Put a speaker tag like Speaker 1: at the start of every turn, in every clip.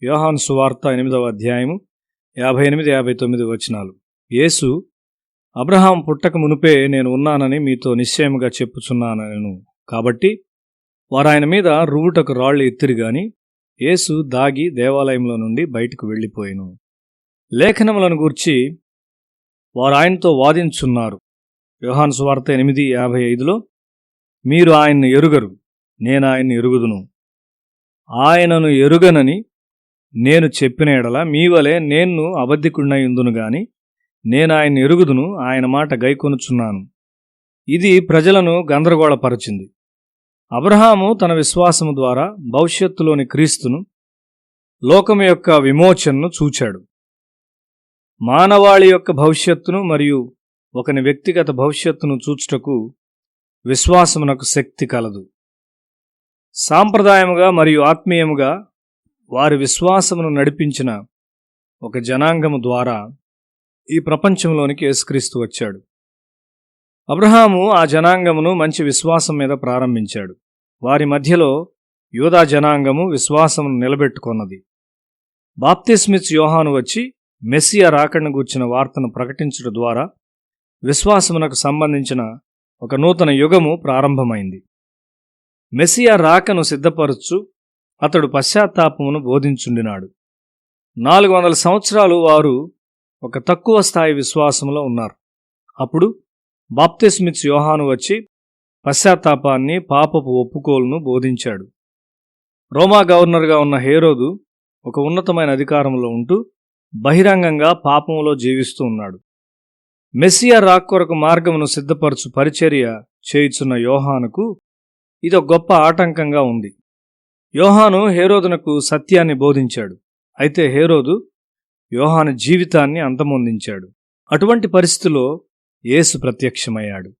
Speaker 1: యోహాను సువార్త 8వ అధ్యాయము 58-59 వచనాలు. యేసు, అబ్రహాం పుట్టక మునుపే నేను ఉన్నానని మీతో నిశ్చయముగా చెప్పుచున్నాను. కాబట్టి వారాయన మీద రువ్వుటకు రాళ్లు ఎత్తిరి గాని యేసు దాగి దేవాలయంలో నుండి బయటకు వెళ్ళిపోయెను. లేఖనములను గూర్చి వారాయనతో వాదించున్నారు. యోహాను సువార్త 8:55లో, మీరు ఆయన్ను ఎరుగరు, నేను ఆయన్ను ఎరుగుదును. ఆయనను ఎరుగనని నేను చెప్పిన ఎడల మీ వలె నేను అబద్ధికుడినయుందును గాని నేను ఆయన్ని ఎరుగుదును, ఆయన మాట గైకొనుచున్నాను. ఇది ప్రజలను గందరగోళపరచింది. అబ్రహాము తన విశ్వాసము ద్వారా భవిష్యత్తులోని క్రీస్తును, లోకము యొక్క విమోచనను చూచాడు. మానవాళి యొక్క భవిష్యత్తును మరియు ఒకని వ్యక్తిగత భవిష్యత్తును చూచుటకు విశ్వాసమునకు శక్తి కలదు. సాంప్రదాయముగా మరియు ఆత్మీయముగా వారి విశ్వాసమును నడిపించిన ఒక జనాంగము ద్వారా ఈ ప్రపంచంలోనికి యేసుక్రీస్తు వచ్చాడు. అబ్రహాము ఆ జనాంగమును మంచి విశ్వాసం మీద ప్రారంభించాడు. వారి మధ్యలో యూదా జనాంగము విశ్వాసమును నిలబెట్టుకున్నది. బాప్తిస్మిచ్చు యోహాను వచ్చి మెస్సియా రాకడను గూర్చిన వార్తను ప్రకటించడం ద్వారా విశ్వాసమునకు సంబంధించిన ఒక నూతన యుగము ప్రారంభమైంది. మెస్సియా రాకను సిద్ధపరచు అతడు పశ్చాత్తాపమును బోధించుండినాడు. 400 సంవత్సరాలు వారు ఒక తక్కువ స్థాయి విశ్వాసంలో ఉన్నారు. అప్పుడు బాప్తిస్మిచ్చు యోహాను వచ్చి పశ్చాత్తాపాన్ని, పాపపు ఒప్పుకోలును బోధించాడు. రోమా గవర్నర్గా ఉన్న హేరోదు ఒక ఉన్నతమైన అధికారంలో ఉంటూ బహిరంగంగా పాపములో జీవిస్తూ ఉన్నాడు. మెస్సియా రాకొరకు మార్గమును సిద్ధపరచు పరిచర్య చేయుచున్న యోహానుకు ఇదొక గొప్ప ఆటంకంగా ఉంది. యోహాను హేరోదునకు సత్యాన్ని బోధించాడు. అయితే హేరోదు యోహాను జీవితాన్ని అంతమొందించాడు. అటువంటి పరిస్థితిలో యేసు ప్రత్యక్షమయ్యాడు.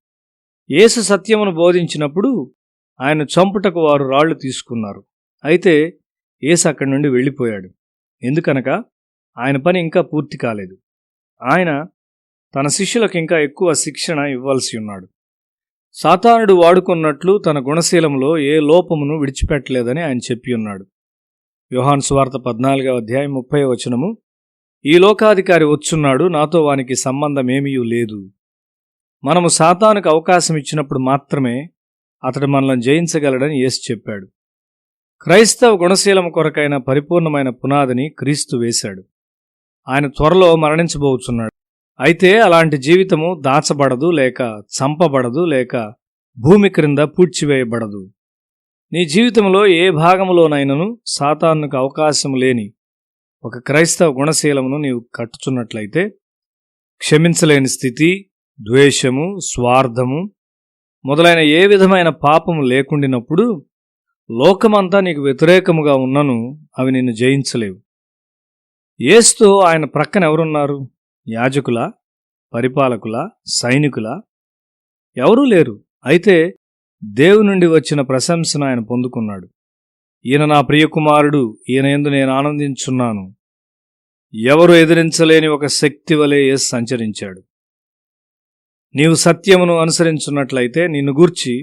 Speaker 1: యేసు సత్యమును బోధించినప్పుడు ఆయన చంపుటకు వారు రాళ్లు తీసుకున్నారు. అయితే యేసు అక్కడి నుండి వెళ్ళిపోయాడు. ఎందుకనగా ఆయన పని ఇంకా పూర్తి కాలేదు. ఆయన తన శిష్యులకు ఇంకా ఎక్కువ శిక్షణ ఇవ్వాల్సి ఉన్నాడు. సాతానుడు వాడుకున్నట్లు తన గుణశీలంలో ఏ లోపమును విడిచిపెట్టలేదని ఆయన చెప్పి ఉన్నాడు. యోహాను సువార్త 14వ అధ్యాయం 30వ వచనము, ఈ లోకాధికారి వచ్చున్నాడు, నాతో వానికి సంబంధమేమీ లేదు. మనము సాతానుకు అవకాశం ఇచ్చినప్పుడు మాత్రమే అతడు మనల్ని జయించగలడని యేసు చెప్పాడు. క్రైస్తవ గుణశీలం కొరకైన పరిపూర్ణమైన పునాదిని క్రీస్తు వేశాడు. ఆయన త్వరలో మరణించబోచున్నాడు. అయితే అలాంటి జీవితము దాచబడదు, లేక చంపబడదు, లేక భూమి క్రింద పూడ్చివేయబడదు. నీ జీవితంలో ఏ భాగములోనైనను సాతానుకు అవకాశం లేని ఒక క్రైస్తవ గుణశీలమును నీవు కట్టుచున్నట్లయితే, క్షమించలేని స్థితి, ద్వేషము, స్వార్థము మొదలైన ఏ విధమైన పాపము లేకుండినప్పుడు లోకమంతా నీకు వ్యతిరేకముగా ఉన్నను అవి నిన్ను జయించలేవు. యేసుతో ఆయన ప్రక్కన ఎవరున్నారు? యాజకుల, పరిపాలకుల, సైనికుల? ఎవరూ లేరు. అయితే దేవుని నుండి వచ్చిన ప్రశంసను ఆయన పొందుకున్నాడు. ఈయన నా ప్రియకుమారుడు, ఈయన యందు నేను ఆనందించున్నాను. ఎవరు ఎదిరించలేని ఒక శక్తి వలె యేసు సంచరించాడు. నీవు సత్యమును అనుసరించున్నట్లయితే నిన్ను గూర్చి,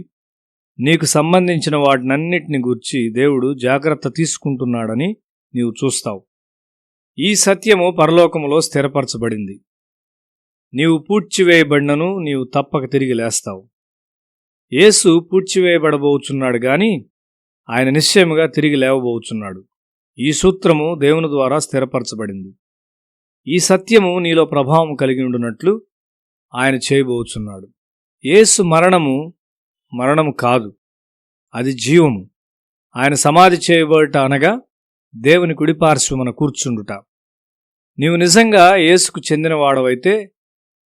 Speaker 1: నీకు సంబంధించిన వాటినన్నిటిని గూర్చి దేవుడు జాగ్రత్త తీసుకుంటున్నాడని నీవు చూస్తావు. ఈ సత్యము పరలోకములో స్థిరపరచబడింది. నీవు పూడ్చివేయబడినను నీవు తప్పక తిరిగి లేస్తావు. యేసు పూడ్చివేయబడబోచున్నాడు గాని ఆయన నిశ్చయముగా తిరిగి లేవబోచున్నాడు. ఈ సూత్రము దేవుని ద్వారా స్థిరపరచబడింది. ఈ సత్యము నీలో ప్రభావం కలిగి ఉండునట్లు ఆయన చేయబోచున్నాడు. యేసు మరణము కాదు, అది జీవము. ఆయన సమాధి చేయబడుట అనగా దేవుని కుడిపార్శ్వమున కూర్చుండుట. నీవు నిజంగా యేసుకు చెందినవాడవైతే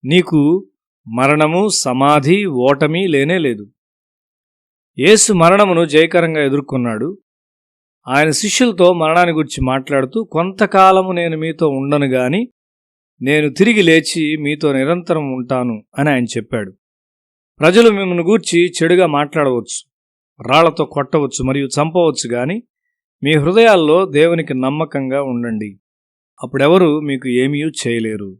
Speaker 1: నీకు మరణము, సమాధి, ఓటమి లేనే లేదు. యేసు మరణమును జయకరంగా ఎదుర్కొన్నాడు. ఆయన శిష్యులతో మరణాన్ని గురించి మాట్లాడుతూ, కొంతకాలము నేను మీతో ఉండను గాని నేను తిరిగి లేచి మీతో నిరంతరం ఉంటాను అని ఆయన చెప్పాడు. ప్రజలు మిమ్మల్ని గూర్చి చెడుగా మాట్లాడవచ్చు, రాళ్లతో కొట్టవచ్చు మరియు చంపవచ్చు గాని మీ హృదయాల్లో దేవునికి నమ్మకంగా ఉండండి. అప్పుడెవరు మీకు ఏమీ చేయలేరు.